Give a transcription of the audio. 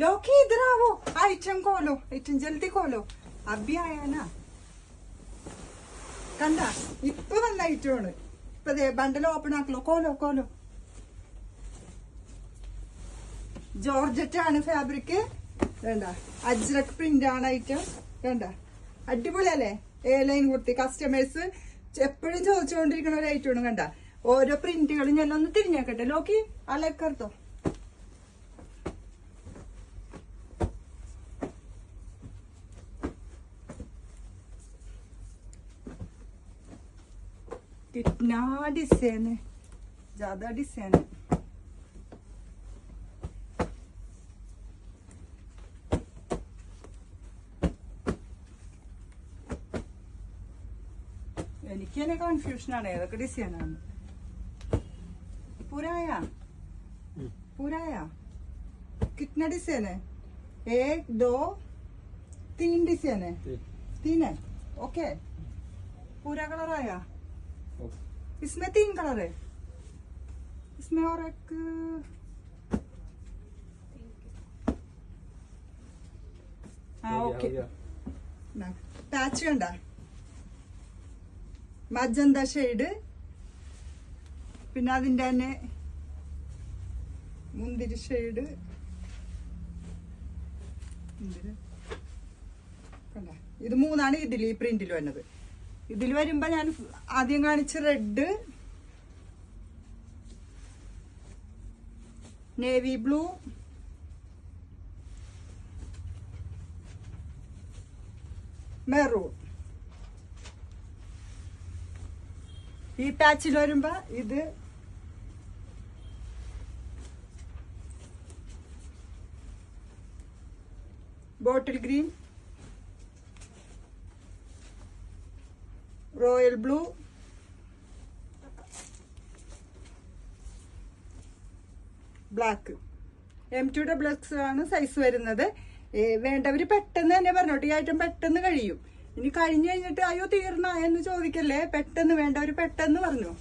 लोकी इधर आओ, आइटम खोलो, आइटम जल्दी खोलो. अभी आया ना. കണ്ട ഇപ്പൊ വന്ന ഐറ്റമാണ്. ഇപ്പൊ ബണ്ടൽ ഓപ്പൺ ആക്കലോ. കോലോ കോലോ. ജോർജറ്റ് ആണ് ഫാബ്രിക്. വേണ്ട അജ്രക് പ്രിന്റ് ആണ് ഐറ്റം. വേണ്ട അടിപൊളിയല്ലേ. എ ലൈൻ കുർത്തി കസ്റ്റമേഴ്സ് എപ്പോഴും ചോദിച്ചുകൊണ്ടിരിക്കുന്ന ഒരു ഐറ്റമാണ്. കണ്ട ഓരോ പ്രിന്റുകളും ഞാൻ ഒന്ന് തിരിഞ്ഞേക്കട്ടെ. ലോക്കി അലക്കർത്തോ. कितना डिजाइन है, ज्यादा डिजाइन है. എനിക്ക് തന്നെ കൺഫ്യൂഷൻ ആണ് ഏതൊക്കെ ഡിസൈൻ ആണ്. पूरा कितना डिजाइन है? 1 2 3 डिजाइन है. 3 है. ओके पूरा कलर आया. इसमें 3 कलर है. इसमें और एक हाँ ओके. पैच കണ്ട മജന്ത ഷെയ്ഡ്. പിന്നെ അതിന്റെ തന്നെ മുന്തിരി ഷെയ്ഡ്. കണ്ട ഇത് 3 ഇതിൽ ഈ പ്രിന്റിൽ വന്നത്. ഇതിൽ വരുമ്പോ ഞാൻ ആദ്യം കാണിച്ച റെഡ്, നേവി ബ്ലൂ, മെറൂൺ. ഈ പാച്ചിൽ വരുമ്പോ ഇത് bottle green, royal blue, black. M2XX ആണ് സൈസ് വരുന്നത്. വേണ്ടവര് പെട്ടെന്ന് തന്നെ പറഞ്ഞോട്ടെ. ഈ ഐറ്റം പെട്ടെന്ന് കഴിയും. ഇനി കഴിഞ്ഞു കഴിഞ്ഞിട്ട് അയ്യോ തീർന്ന എന്ന് ചോദിക്കല്ലേ. പെട്ടെന്ന് വേണ്ടവര് പെട്ടെന്ന് പറഞ്ഞു.